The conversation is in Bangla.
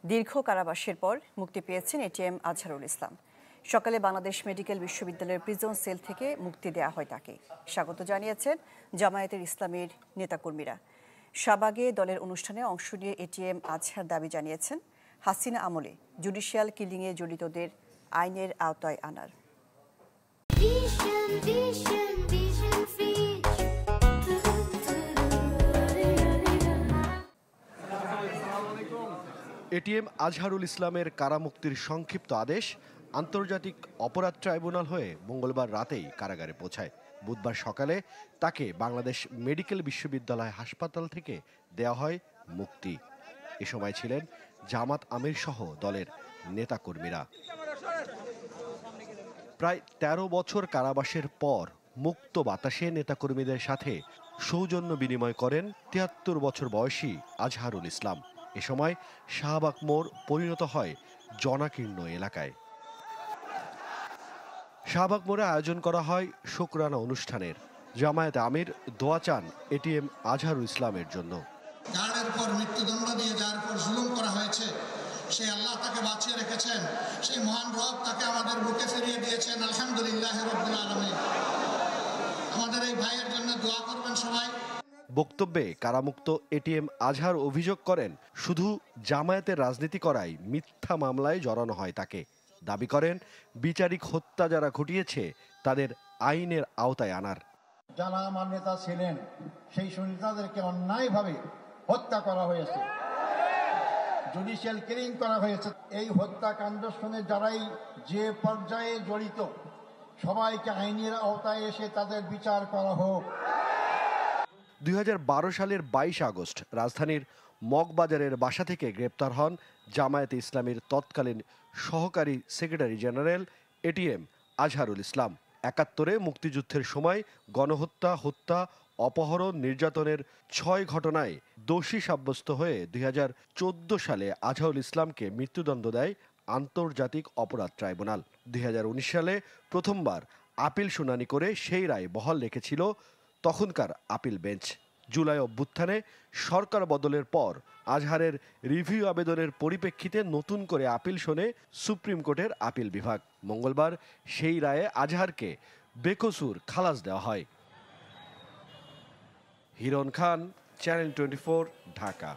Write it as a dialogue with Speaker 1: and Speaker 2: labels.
Speaker 1: দীর্ঘ কারাবাসের পর মুক্তি পেয়েছেন এটিএম আজহারুল ইসলাম। সকালে বাংলাদেশ মেডিকেল বিশ্ববিদ্যালয়ের প্রিজন সেল থেকে মুক্তি দেওয়া হয় তাকে। স্বাগত জানিয়েছেন জামায়াতের ইসলামীর নেতাকর্মীরা। শাহবাগে দলের অনুষ্ঠানে অংশ নিয়ে এটিএম আজহার দাবি জানিয়েছেন হাসিনা আমলে জুডিশিয়াল কিলিংয়ে জড়িতদের আইনের আওতায় আনার।
Speaker 2: এটিএম আজহারুল ইসলামের কারামুক্তির সংক্ষিপ্ত আদেশ আন্তর্জাতিক অপরাধ ট্রাইব্যুনাল হয়ে মঙ্গলবার রাতেই কারাগারে পৌঁছায়। বুধবার সকালে তাকে বাংলাদেশ মেডিকেল বিশ্ববিদ্যালয় হাসপাতাল থেকে দেওয়া হয় মুক্তি। এ সময় ছিলেন জামাত আমির সহ দলের নেতাকর্মীরা। প্রায় ১৩ বছর কারাবাসের পর মুক্ত বাতাসে নেতাকর্মীদের সাথে সৌজন্য বিনিময় করেন ৭৩ বছর বয়সী আজহারুল ইসলাম। এ সময় শাহবাগ মোড় পরিণত হয় জনাকীর্ণ এলাকায়। শাহবাগ মোড়ে আয়োজন করা হয় শুকরানা অনুষ্ঠানের। জামায়াতে আমির দোয়া চান এটিএম আজহারুল ইসলামের জন্য।
Speaker 3: গার্ডের পর মৃত্যুদণ্ড দিয়ে যার উপর জুলুম করা হয়েছে, সেই আল্লাহ তাকে বাঁচিয়ে রেখেছেন, সেই মহান রব তাকে আমাদের বুকে ফিরিয়ে দিয়েছেন। আলহামদুলিল্লাহ রাব্বিল আলামিন। আমাদের এই ভাইয়ের জন্য দোয়া করবেন সবাই।
Speaker 2: বক্তব্যে কারামুক্ত এটিএম আজহার অভিযোগ করেন, শুধু জামায়াতের রাজনীতি করায় মিথ্যা মামলায় জড়ানো হয় তাকে। দাবি করেন, বিচারিক হত্যা যারা ঘটিয়েছে তাদের আইনের আওতায় আনার।
Speaker 4: যারা আমার নেতা ছিলেন সেই নেতাদেরকে অন্যায়ভাবে হত্যা করা হয়েছে, জুডিশিয়াল কিলিং করা হয়েছে। এই হত্যাকাণ্ডের সঙ্গে যারাই যে পর্যায়ে জড়িত সবাইকে আইনের আওতায় এসে তাদের বিচার করা হোক।
Speaker 2: ২০১২ সালের ২২ আগস্ট রাজধানীর মগবাজারের বাসা থেকে গ্রেপ্তার হন জামায়াতে ইসলামীর তৎকালীন সহকারী secretary general ATM Azharul Islam. ৭১-এ মুক্তিযুদ্ধের সময় গণহত্যা, হত্যা, অপহরণ, নির্যাতনের ৬ ঘটনায় দোষী সাব্যস্ত হয়ে ২০১৪ সালে আজহারুল ইসলামকে মৃত্যুদণ্ড দেয় আন্তর্জাতিক অপরাধ ট্রাইব্যুনাল। ২০১৯ সালে প্রথমবার আপিল শুনানি করে সেই রায় বহাল রেখেছিল তখনকার আপিল বেঞ্চ। জুলাই অভ্যুত্থানে সরকার বদলের পর আজহারের রিভিউ আবেদনের পরিপ্রেক্ষিতে নতুন করে আপিল শোনে সুপ্রিম কোর্টের আপিল বিভাগ। মঙ্গলবার সেই রায়ে আজহারকে বেকসুর খালাস দেওয়া হয়। হিরণ খান, চ্যানেল 24, ঢাকা।